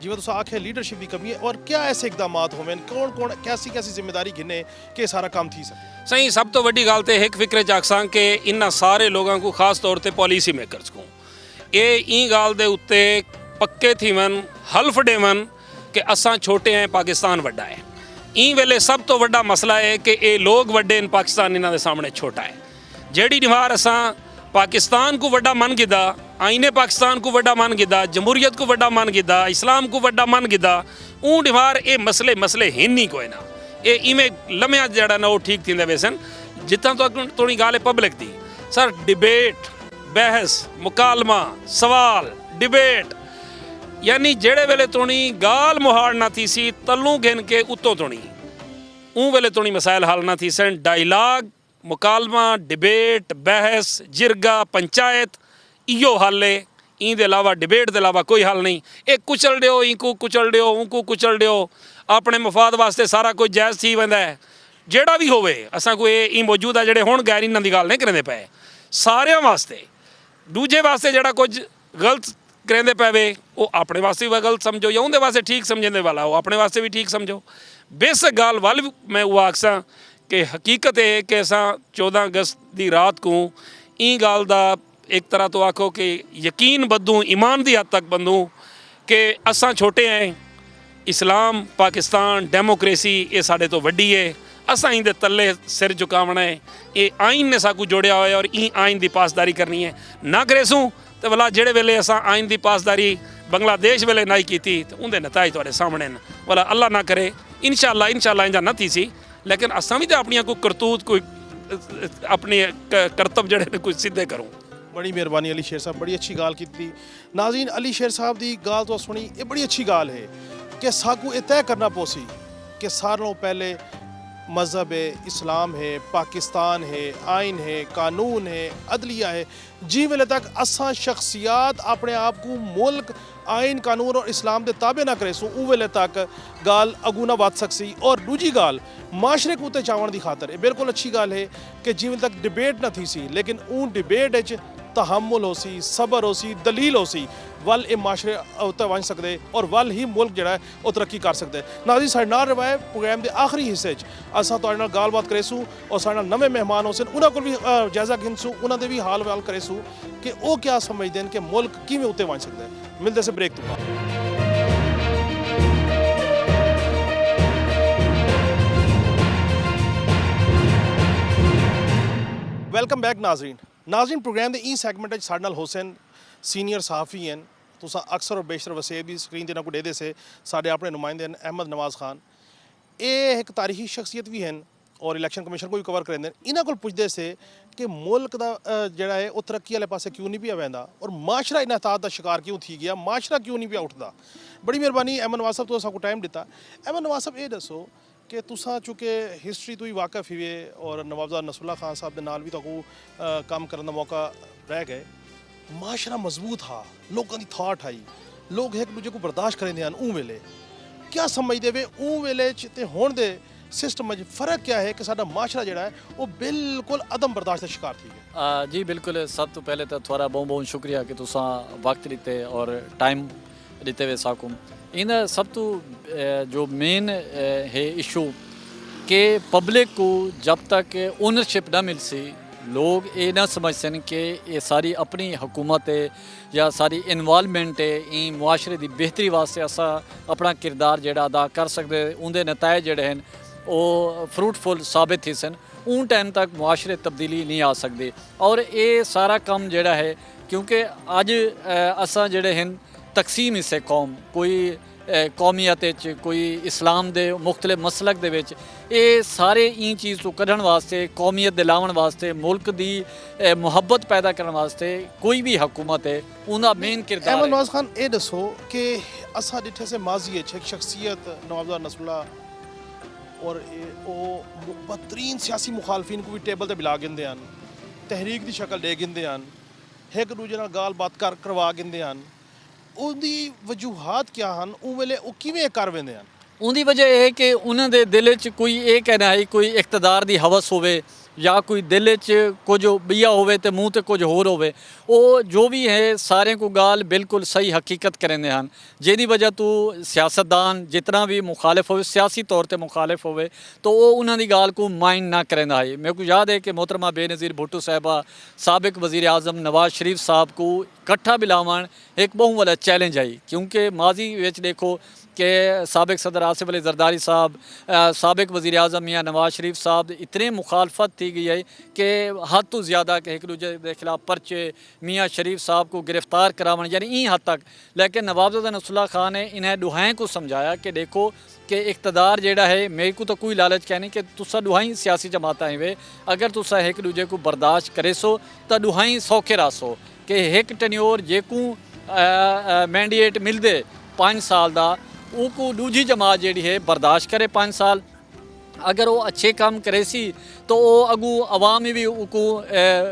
जिवें तुसीं आखे लीडरशिप की कमी है और क्या ऐसे इकदाम होवें कौन कौन कैसी कैसी जिम्मेदारी गिने कि सारा काम थी सके सही सब तो वड्डी गल तो एक फिक्रे च आखसां कि इन्हां सारे लोगों को खास तौर पर पॉलिसी मेकर्स को ये गल दे उत्ते पक्के थीवन हल्फ देवन कि असां छोटे हैं पाकिस्तान वड्डा है ई वेले सब तो वड्डा मसला है कि ये लोग वड्डे हैं पाकिस्तान इन्हां दे सामने छोटा है जेड़ी निवार असां पाकिस्तान को वड्डा मन गिदा आईने पाकिस्तान को वड्डा मन गिदा जमहूरियत को वड्डा मन गिदा इस्लाम को वड्डा मन गिदा ऊँ निवार ये मसले हैं नहीं कोई ना ये इवें लम्या जड़ा ना वो ठीक थींदे वैसन जितना तो थोड़ी गाल है पब्लिक दी सर डिबेट बहस मुकालमा सवाल डिबेट यानी जेड़े वेले तोणी गाल मुहाड़ ना थी सी तलू गिन के उत्तों तोणी ऊँ वेले तोणी मसाइल हल ना थी सन डायलाग मुकालमा डिबेट बहस जिरगा पंचायत इहो हल है इनके अलावा डिबेट के अलावा कोई हल नहीं एक कुचल दियो इंकू कुचल दियो उनको कुचल दियो अपने मफाद वास्ते सारा कुछ जायज़ थी वैंदा है जेड़ा भी होवे असां को ये मौजूद है जेड़े हुण गैर इन्हां दी गल नहीं करेंदे पे सारियां वास्ते दूजे वास्ते जेड़ा कुछ गलत करेंदे पैवे वो अपने वास्ते भी गलत समझो या उनके वास्ते ठीक समझने वाला वो अपने वास्ते भी ठीक समझो बेसिक गल वल मैं वो आखसा कि हकीकत है कि असां 14 अगस्त की रात को ई गल दा एक तरह तो आखो कि यकीन बदूँ ईमान की हद तक बंदूँ कि असां छोटे हैं इस्लाम पाकिस्तान डेमोक्रेसी ये साढ़े तो वड्डी है असां इंदे तले सिर झुकावना है ये आइन ने साकू जोड़िया होया और ई आइन की पासदारी करनी है ना करेसूँ तो भला जेड़े वेले असां आइन की पासदारी बांग्लादेश वेले नहीं की तो उनके नताज तुहाडे सामने न भला अल्लाह ना करे इंशाअल्लाह इंजा न थी सी लेकिन असां भी तो अपनी कोई करतूत कोई अपने करतब जड़े कोई सीधे करूँ बड़ी मेहरबानी अली शेर साहब बड़ी अच्छी गाल की नाज़रीन अली शेर साहब की गाल तो सुनी ये बड़ी अच्छी गाल है कि साकू ये तय करना पोसी कि सारों पहले मज़हब है इस्लाम है पाकिस्तान है आइन है कानून है अदलिया है जी वेले तक असां शख्सियात अपने आप को मुल्क आइन कानून और इस्लाम के ताबे ना करे सो उ वेले तक गाल अगू ना वध सकसी और दूजी गाल माशरे को उत्ते चावण की खातर ये बिल्कुल अच्छी गाल है कि जी वेले तक डिबेट ना थी सी लेकिन उन डिबेट तहमुल हो सी सबर हो सी दलील हो सी वल ये माशरे उत्ते बन सकते और वल ही मुल्क जड़ा है वो तरक्की कर सकते नाज़रीन साडे नाल रवाए प्रोग्राम के आखिरी हिस्से असां तुहाडे नाल गलबात करेसूँ और साडे नाल नवे मेहमान हो सन उन्हां कोल भी जायज़ा गिनसूँ उन्हां दे भी हाल वाल करेसूँ कि वो क्या समझते हैं कि मुल्क किवें उत्ते बन सकता है मिलते से ब्रेक तो बाद वेलकम बैक नाज़रीन प्रोग्राम के ई सैगमेंट साडे नाल हुसैन सीनियर सहाफ़ी हैं तुसां अक्सर और बेशतर वसेब भी स्क्रीन ते को देदे से साडे अपने नुमाइंदे हैं अहमद नवाज खान ये एक तारीखी शख्सियत भी हैं और इलैक्शन कमीशन को भी कवर करेंदे इन्हां कोल पुछदे से कि मुल्क दा जिहड़ा है वो तरक्की वाले पासे क्यों नहीं पिया वैंदा और माशरा इन्हतात का शिकार क्यों थी गया माशरा क्यों नहीं पिया उठदा बड़ी मेहरबानी अहमद नवाज साहब तुसां को टाइम दिता अहमद नवाज साहब ये दसो कि तुसां चूँकि हिस्टरी तो ही वाकफ हुए और नवाबजाद नसरुल्ला खान साहब के नाल भी तो काम करने का मौका रह गए माशरा मजबूत हा लोगों की थाट आई लोग एक दूजे को बर्दाश्त करेंदे हैं ऊँ वेले क्या समझते वे ऊँ वेले ते हुण दे सिस्टम में फ़र्क क्या है कि साडा माशरा जिहड़ा है वो बिल्कुल अदम बर्दाश्त का शिकार थी गया जी बिल्कुल सब तो पहले तो थोड़ा बहुत बहुत शुक्रिया कि तुसां वक्त दिते और टाइम दिते वे साकुम इन सब तो जो मेन है इशू कि पब्लिक को जब तक ओनरशिप ना मिल सी लोग ये ना समझ सन कि ये सारी अपनी हुकूमत है या सारी इन्वॉल्वमेंट है इन मुआशरे की बेहतरी वास्ते असा अपना किरदार जोड़ा अदा कर सकते उनके नताए जोड़े हैं ਉਹ ਫਰੂਟਫੁਲ ਸਾਬਿਤ ਹੀ ਸਨ ਉਨ ਟਾਈਮ ਤੱਕ ਮੁਆਸ਼ਰੇ ਤਬਦੀਲੀ ਨਹੀਂ ਆ ਸਕਦੀ। ਔਰ ਇਹ ਸਾਰਾ ਕੰਮ ਜਿਹੜਾ ਹੈ ਕਿਉਂਕਿ ਅੱਜ ਅਸਾਂ ਜਿਹੜੇ ਹਨ ਤਕਸੀਮ ਹਿੱਸੇ ਕੌਮ ਕੋਈ ਕੌਮੀਅਤ ਵਿੱਚ ਕੋਈ ਇਸਲਾਮ ਦੇ ਮੁਖਤਲਿਫ ਮਸਲਕ ਦੇ ਵਿੱਚ ਇਹ ਸਾਰੇ ਇਹ ਚੀਜ਼ ਤੋਂ ਕੱਢਣ ਵਾਸਤੇ ਕੌਮੀਅਤ ਦੇ ਲਾਉਣ ਵਾਸਤੇ ਮੁਲਕ ਦੀ ਮੁਹੱਬਤ ਪੈਦਾ ਕਰਨ ਵਾਸਤੇ ਕੋਈ ਵੀ ਹਕੂਮਤ ਹੈ ਉਹਦਾ ਮੇਨ ਕਿਰਦਾਰ अहमद है। नवाज खान ये दसो कि असा डिठे से माजी है एक शख्सियत नवाबदार नसरुल्ला और बदतरीन सियासी मुखालफिन को भी टेबल ते बिला गिंदे हैं तहरीक की शक्ल दे गिंदे हैं एक दूजे नाल गाल बात करवा गिंदे हैं ਉਹਦੀ ਵਜੂਹਾਤ ਕੀ ਹਨ ਉਹ ਵੇਲੇ ਉਹ ਕਿਵੇਂ ਕਰ ਵੰਦੇ ਹਨ ਉਹਦੀ ਵਜ੍ਹਾ ਇਹ ਹੈ ਕਿ ਉਹਨਾਂ ਦੇ ਦਿਲ 'ਚ ਕੋਈ ਇਹ ਕਹਿਣਾ ਹੈ ਕੋਈ ਇਕਤਦਾਰ ਦੀ ਹਵਸ ਹੋਵੇ ਜਾਂ ਕੋਈ ਦਿਲ 'ਚ ਕੁਝ ਬਿਆ ਹੋਵੇ ਤੇ ਮੂੰਹ ਤੇ ਕੁਝ ਹੋਰ ਹੋਵੇ ਉਹ ਜੋ ਵੀ ਹੈ ਸਾਰਿਆਂ ਕੋ ਗਾਲ ਬਿਲਕੁਲ ਸਹੀ ਹਕੀਕਤ ਕਰਦੇ ਹਨ ਜਿਹਦੀ ਵਜ੍ਹਾ ਤੋਂ ਸਿਆਸਤਦਾਨ ਜਿਤਨਾ ਵੀ ਮੁਖਾਲਿਫ ਹੋਵੇ ਸਿਆਸੀ ਤੌਰ ਤੇ ਮੁਖਾਲਿਫ ਹੋਵੇ ਤਾਂ ਉਹ ਉਹਨਾਂ ਦੀ ਗਾਲ ਕੋ ਮਾਈਂਡ ਨਾ ਕਰਦਾ ਹੈ। ਮੇਰੇ ਕੋ ਯਾਦ ਹੈ ਕਿ मोहतरमा बेनज़ीर भुट्टो साहबा साबिक वज़ीर आज़म नवाज शरीफ साहब को इकट्ठा बिलावन एक बहुत बड़ा चैलेंज आई क्योंकि माजी विच देखो कि साबिक सदर आसिफ अली जरदारी साहब साबिक वज़ीर आज़म मियाँ नवाज शरीफ साहब इतने मुखालफत थी गई है कि हद तो ज़्यादा कि एक दूजे के खिलाफ पर्चे मियाँ शरीफ साहब को गिरफ़्तार करावन यानी ई हद तक। लेकिन नवाबज़ादा नसरुल्लाह खान ने इन्हें दुहाएँ को समझाया कि देखो कि इकतदार जेड़ा है मेरे को तो कोई लालच कहनी कि तुसा दुहाई सियासी जमात वे अगर तुसा एक दूजे को बर्दाश्त करे सो तो दुहाई सौखे रासो कि एक टन्योर जेकू मैंडेट मिलते 5 साल का वो दूजी जमात जी है बर्दाश्त करे 5 साल अगर वो अच्छे काम करे सी तो वो अगू अवाम भी उनको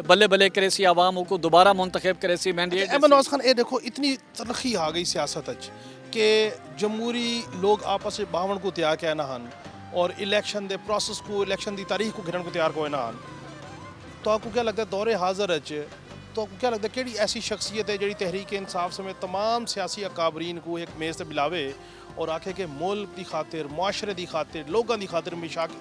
बल्ले बल्ले करे सी अवाम उनको दोबारा मुंतखब करे सी मैंडेट। अहमद नवाज खान ये देखो इतनी तरक्की आ गई सियासत अच कि जमहूरी लोग आपस में बावन को तैयार कहना हन और इलेक्शन दे प्रोसेस को इलेक्शन की तारीख को घिरन को तैयार कोई ना हन तो आपको क्या लगता है दौरे हाजिर अच तो आपको क्या लगता है कि ऐसी शख्सियत है जी तहरीक इंसाफ समेत तमाम सियासी अकाबरीन को एक मेज़ से बिलावे और आखे कि मुल्क की खातिर मुआशरे की खातिर लोगों की खातिर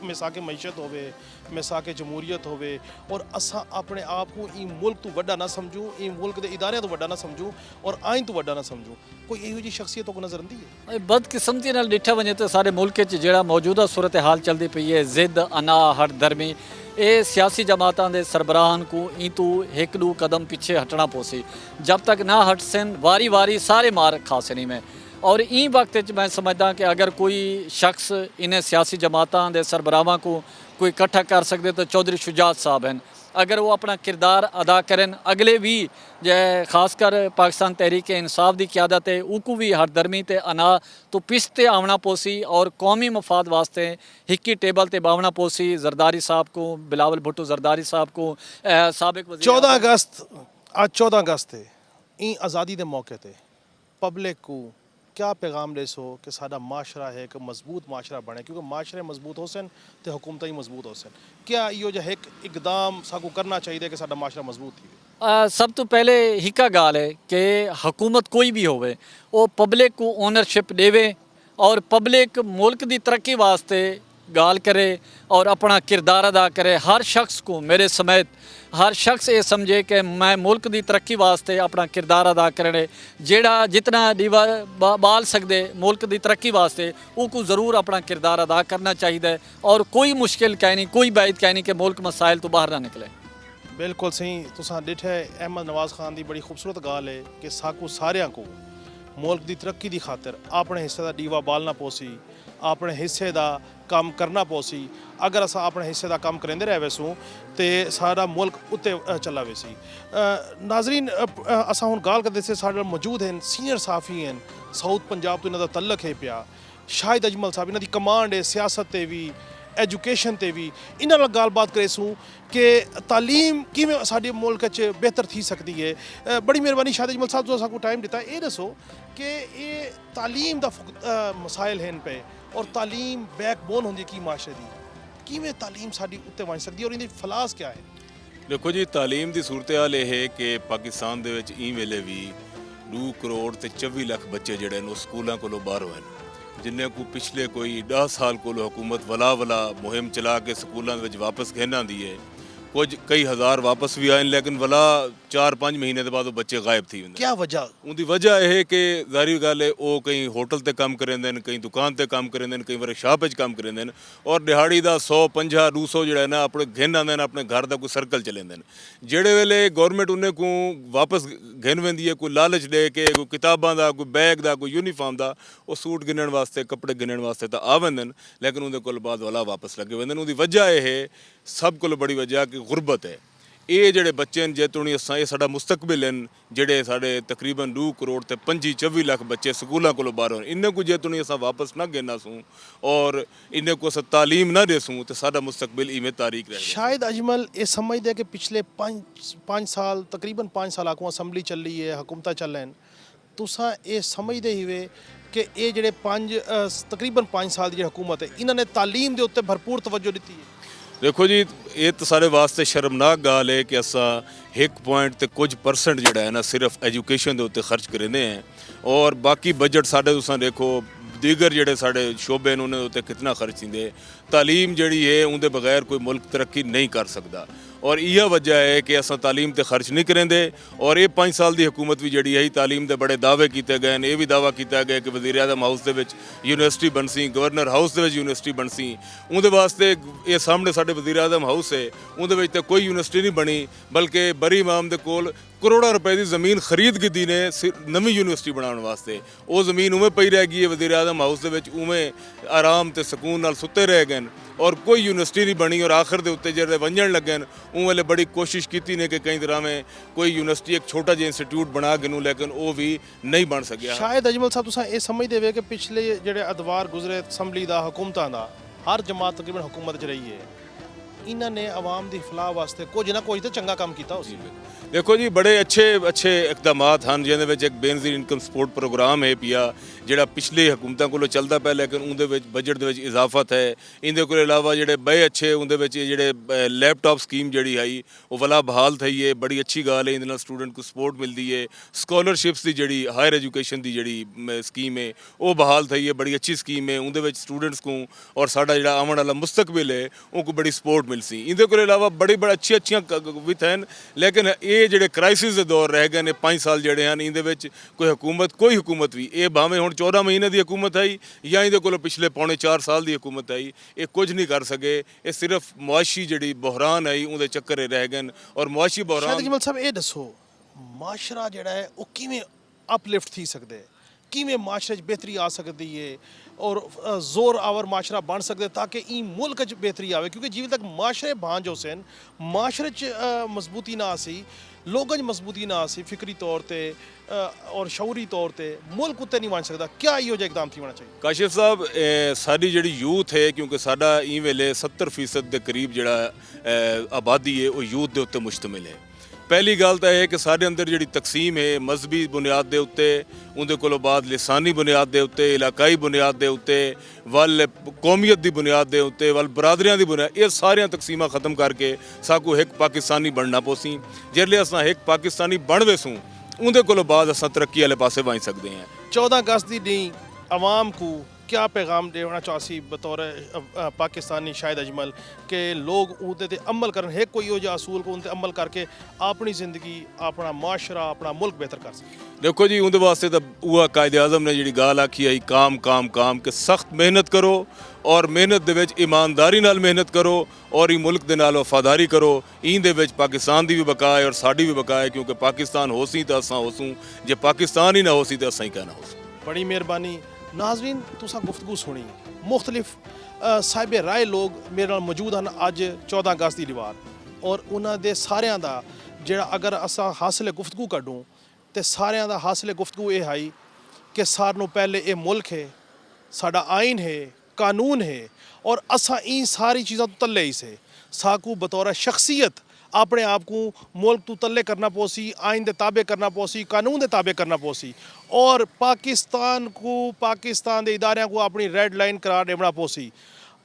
मिसाके मईशत होवे मिसाके जमहूरीत होवे और असा अपने आप को ई मुल्क तो वड्डा ना समझूँ ई मुल्क के इदारे तो वड्डा ना समझूँ और आइन तो वड्डा ना समझूँ कोई यही जी शख्सियत को नजर आती है। बदकिस्मती नाल डिठा वजे तो सारे मुल्क जो मौजूदा सूरत हाल चलती पई है जिद अना हट दरमी ये सियासी जमातां दे सरबराहां को ई तो एक दो कदम पीछे हटना पोसी जब तक ना हट सन वारी वारी सारे मार खासनी में और ई वक्त मैं समझदा कि अगर कोई शख्स इन्हें सियासी जमातां दे सरबराहां को कोई इकट्ठा कर सकते तो चौधरी शुजात साहब हैं अगर वो अपना किरदार अदा करें अगले भी खासकर पाकिस्तान तहरीक इंसाफ की क्यादत है उनको भी हरदर्मी ते अना तो पिछते आवना पोसी और कौमी मफाद वास्ते हिक्की टेबल ते बावना पोसी जरदारी साहब को बिलावल भुट्टो जरदारी साहब को साबिक 14 अगस्त आज 14 अगस्त है ई आज़ादी के मौके ते पब्लिक को क्या पैगाम दे सो कि साडा माशरा है कि मजबूत माशरा बने क्योंकि माशरे मजबूत हो सन तो हुकूमत ही मजबूत हो सन क्या यो जो है इकदाम साकू करना चाहिए कि साडा माशरा मजबूत थी। सब तो पहले हिक्का गाल है कि हुकूमत कोई भी होवे वो पब्लिक को ओनरशिप देवे और पब्लिक मुल्क की तरक्की वास्ते गाल करे और अपना किरदार अदा करे हर शख्स को मेरे समेत हर शख्स ये समझे कि मैं मुल्क की तरक्की वास्ते अपना किरदार अदा करे जेड़ा जितना दीवा बाल सकते मुल्क की तरक्की वास्ते उसको ज़रूर अपना किरदार अदा करना चाहिए और कोई मुश्किल कह नहीं कोई बैद कह नहीं कि मुल्क मसाइल तो बाहर ना निकले। बिल्कुल सही तुसां डिठे अहमद नवाज खान की बड़ी खूबसूरत गाल है कि साकू सारियां को मुल्क की तरक्की की खातिर अपने हिस्से का दीवा बालना पोसी अपने हिस्से का काम करना पोसी अगर अस अपने हिस्से का काम करेंदे रहे वैसूँ तो सारा मुल्क उत्ते चला वैसी। नाजरीन असा हुण गाल करते से साडे मौजूद हैं सीनियर साफ़ी हैं साउथ पंजाब तो इन्हों तल्लक है पिया शाहिद अजमल साहब इन्हों की कमांड है सियासत ते भी एजुकेशन ते भी इन्हां नाल गलबात करेसूँ कि तालीम किवें साडे मुल्क च बेहतर थी सकती है। बड़ी मेहरबानी शाहिद अजमल साहब जो साकू टाइम दिता ये दसो कि ये तालीम दा मसाइल हैं पे और तालीम बैकबोन होंदी की माशरे दी किवें तालीम साडी उत्ते बन सकती है और इहदी फलास क्या है। देखो जी तालीम की सूरत हाल यह है कि पाकिस्तान दे विच ई वेले भी 2 करोड़ ते 24 लाख बच्चे जिहड़े ने स्कूलों कोलों बाहर होए जिन्हें को पिछले कोई 10 साल को हुकूमत वला मुहिम चला के स्कूलों में वापस कहना दी है कुछ कई हज़ार वापस भी आए लेकिन भला 4-5 महीने के बाद वो बच्चे गायब थी वेंदे। क्या वजह? उनकी वजह यह है कि ज़ाहिर गल है वो कहीं होटल ते काम करेंदे न, कहीं दुकान ते काम करेंदे न, कई वर्कशॉप च काम करेंदे न और दिहाड़ी का 150-200 जो है ना अपने घिन आते हैं, अपने घर का कोई सर्कल चलेंदे न। जेड़े वेले गौरमेंट उन्हें को वापस घिन वेंदी है, कोई लालच दे के कोई किताबां दा, कोई बैग दा, कोई यूनीफॉर्म दा, वो सूट गिनण वास्ते कपड़े गिनण वास्ते तो आ वेंदे न, लेकिन उनके कोल बाद वाला वापस लगे वेंदे न। उनकी वजह यह है सब को बड़ी वजह कि गुरबत है। ये ਜਿਹੜੇ ਬੱਚੇ ਨੇ ਜੇ ਤੁਣੀ ਅਸਾਂ ਇਹ ਸਾਡਾ ਮੁਸਤਕਬਲ ਹਨ, ਜਿਹੜੇ ਸਾਡੇ ਤਕਰੀਬਨ 2 ਕਰੋੜ ਤੇ 25-24 ਲੱਖ ਬੱਚੇ ਸਕੂਲਾਂ ਕੋਲੋਂ ਬਾਹਰੋਂ ਇੰਨੇ ਕੋ ਜੇ ਤੁਣੀ ਅਸਾਂ ਵਾਪਸ ਨਾ ਗੇਨਾ ਸੂੰ ਔਰ ਇੰਨੇ ਕੋ ਅਸਾਂ ਤਾਲੀਮ ਨਾ ਦੇ ਸੂੰ ਤੇ ਸਾਡਾ ਮੁਸਤਕਬਲ ਇਵੇਂ ਤਾਰੀਖ ਰਹਿ शायद अजमल ये समझते हैं कि पिछले 5 साल तकरीबन 5 साल को असैम्बली चल रही है, हुकूमत चल रहे हैं, तुसा ये समझते ही वे कि ये ਜਿਹੜੇ 5 तकरीबन 5 साल की हुकूमत है इन्होंने तालीम के उत्ते भरपूर तवज्जो दी है? देखो जी ये तो सारे वास्ते शर्मनाक गाल है कि असा 1 ते कुछ % जोड़ा है ना सिर्फ एजुकेशन के उत्ते खर्च करेंदे हैं और बाकी बजट साढ़े तुसां देखो दीगर जोड़े साढ़े शोबे ने उन्हें उत्ते कितना खर्च देंगे। तालीम जी है उनके बगैर कोई मुल्क तरक्की नहीं कर सकता और यह वजह है कि असा तालीम ते खर्च नहीं करेंदे। और ये 5 साल की हुकूमत भी जी है तालीम के बड़े दावे किए गए हैं। ये भी दावा किया गया कि वज़ीर आज़म हाउस के यूनिवर्सिटी बनसी, गवर्नर हाउस के यूनिवर्सिटी बनसी, उनके वास्ते ये सामने साढ़े वज़ीर आज़म हाउस है उनके तो कोई यूनिवर्सिटी नहीं बनी बल्कि बरी इमाम के कोल करोड़ों रुपए की ज़मीन खरीद की ने नवी यूनिवर्सिटी बनाने वास्ते। वो ज़मीन उमें पई रह गई है वज़ीर आज़म हाउस के उमें आराम ते सकून नाल सुते रह गए और कोई यूनिवर्सिटी नहीं बनी। और आखिर के उत्ते जो वंजन लगे उन वेले बड़ी कोशिश की ने कि कई तरह में कोई यूनिवर्सिटी एक छोटा जिहा इंस्टीट्यूट बना गिनूँ लेकिन वो भी नहीं बन सकिया। शायद अजमल साहब तुसा ये समझते हो कि पिछले ਜਿਹੜੇ अदवार गुजरे असैम्बली ਦਾ हुकूमतां ਦਾ हर जमात तकरीबन हुकूमत च रही है, इन्हों ने आवाम की फलाह वास्ते कुछ ना कुछ तो चंगा काम किया उस। देखो जी बड़े अच्छे इकदाम हैं जिन्हें एक बेनज़ीर इनकम सपोर्ट प्रोग्राम है पिया जोड़ा पिछली हुकूमतों को चलता पाया लेकिन उनके बजट के इजाफत है। इनके को अलावा जोड़े बड़े अच्छे उनके जोड़े लैपटॉप स्कीम जी आई वो वाला बहाल थी है, बड़ी अच्छी गाल है। इन स्टूडेंट को सपोर्ट मिलती है। स्कॉलरशिप्स की जी हायर एजुकेशन की जी स्कीम है वो बहाल थी है, बड़ी अच्छी स्कीम है। उनके स्टूडेंट्स को और साडा जो आने वाला मुस्तकबिल है उनको बड़ी सपोर्ट मिल सी। इनके को अलावा बड़ी अच्छी विथ हैं लेकिन ये जोड़े क्राइसिस के दौर रह गए 5 साल जोड़े हैं इनके कोई हुकूमत भी ये भावें हुण 14 महीने की हुकूमत आई या इहदे कोलों पिछले 3.25 साल की हुकूमत आई, ये कुछ नहीं कर सके। ये सिर्फ मुआशी जी बहरान आई उनके चक्कर रह गए और मुआशी बहरान। अजमल साहब ये दसो माशरा जोड़ा है वो किवें अपलिफ्ट थी सकते, किवें माशरे बेहतरी आ सकती है और जोर आवर माशरा बन सकते ताकि ई मुल्क च बेहतरी आवे। क्योंकि जिवें तक माशरे भांज होसन माशरे च मजबूती ना आसी, लोगों च मजबूती ना आसी फिक्री तौर पर और शौरी तौर पर मुल्क उत्ते नहीं बन सकता। क्या इहो जिहा इकदाम थी होना चाहिए? काशिफ साहब सारी जी यूथ है क्योंकि साडा ई वेले 70% के करीब जोड़ा आबादी है वो यूथ के उत्ते मुश्तमिल है। पहली गल तो है कि सारे अंदर जी तकसीम है मजहबी बुनियाद के उत्ते, उनके कोलों बाद लिसानी बुनियाद के उत्ते, इलाकाई बुनियाद के उत्ते, वल कौमीयत की बुनियाद के उत्ते, वल बरादरियां की बुनियाद, ये सारिया तकसीमां खत्म करके साकू एक पाकिस्तानी बनना पोसी। जिसले असां एक पाकिस्तानी बन वेसूँ उनके कोलों बाद असां तरक्की वाले पासे वही सकते हैं। 14 अगस्त की डी आवाम को क्या पैगाम देना चाहसी बतौर पाकिस्तानी शायद अजमल के लोग उहदे ते अमल करन है कोई हो असूल को उनते अमल करके अपनी ज़िंदगी अपना माशरा अपना मुल्क बेहतर कर सके? देखो जी उनके वास्ते तो वह कायदे आज़म ने जी गाल आखी आई काम काम काम के सख्त मेहनत करो और मेहनत दे विच ईमानदारी नाल मेहनत करो और ई मुल्क दे नाल वफादारी करो। इन दे विच पाकिस्तान की भी बका है और साड़ी भी बका है क्योंकि पाकिस्तान होसी तो असां होसूं, जे पाकिस्तान ही ना होसी तो असां ही कहना होसूं। बड़ी मेहरबानी नाजरीन तुसां गुफ्तगू सुनी मुख्तलिफ साहिब राय लोग मेरे नाल मौजूद हैं अज 14 अगस्त की दीवार और उन्होंने सारियां दा जिहड़ा अगर असां हासिल गुफ्तगू कड्डूं तो सारियां दा हासिल गुफ्तगू ये है कि सारों पहले ये मुल्क है, साडा आइन है, कानून है और असां इन सारी चीज़ों तो तले ही से साकू बतौर शख्सियत अपने आप को मुल्क तो तले करना पोसी, आइन दे ताबे करना पोसी, कानून दे ताबे करना पोसी और पाकिस्तान को पाकिस्तान दे इदारियां को अपनी रेड लाइन करार देना पोसी।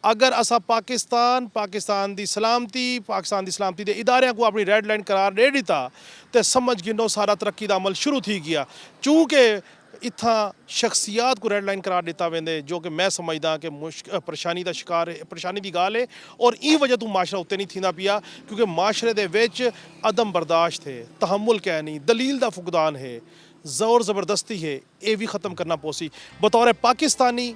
अगर असा पाकिस्तान दी सलामती दे इदारियां को अपनी रेड लाइन करार दे दिता तो समझ गिनो सारा तरक्की का अमल शुरू थी गया। चूँकि इत्थां शख्सियात को रेड लाइन करार दिता वेंदे जो कि मैं समझदा कि परेशानी का शिकार है, परेशानी की गाल है और ई वजह तो माशरा उत्ते नहीं थींदा पिया क्योंकि माशरे दे विच अदम बर्दाश्त है, तहम्मुल कै नहीं, दलील दा फुकदान है, ज़ोर ज़बरदस्ती है, ये भी ख़त्म करना पोसी। बतौर पाकिस्तानी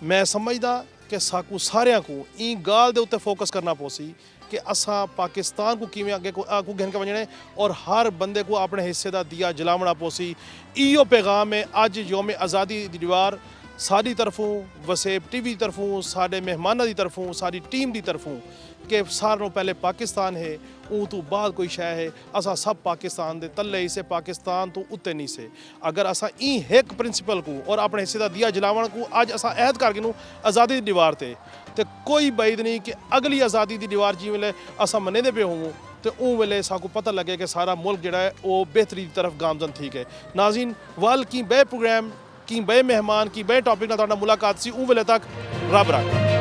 मैं समझदा कि साकू सारियां को ई गाल दे उत्ते फोकस करना पोसी कि असां पाकिस्तान को किवें अगे को घन के वजने और हर बंदे को अपने हिस्से का दिया जलावना पोसी। इो पैगाम है अज योम आज़ादी दी दीवार साडी तरफों, वसेब टीवी की तरफों, साडे मेहमानां की तरफों, साडी टीम की तरफों कि सारों पहले पाकिस्तान है, ऊँ तो बाद कोई शय है। असा सब पाकिस्तान दे तले ही से, पाकिस्तान तो उत्ते नहीं से। अगर असा ई एक प्रिंसिपल को और अपने हिस्से का दिया जलावन को अज असा अहद करके नूं आज़ादी दी दीवार ते कोई बैद नहीं कि अगली आज़ादी दी दीवार जिवें वेले असा मन्ने पे होवूं तो उन वेले साकू पता लगे कि सारा मुल्क जिहड़ा है वो बेहतरी की तरफ गामजन थी है। नाज़रीन वाल की बे प्रोग्राम की बे मेहमान की बे टॉपिक नाल तुहाडे नाल मुलाकात सी। उन वेले तक रब राखा।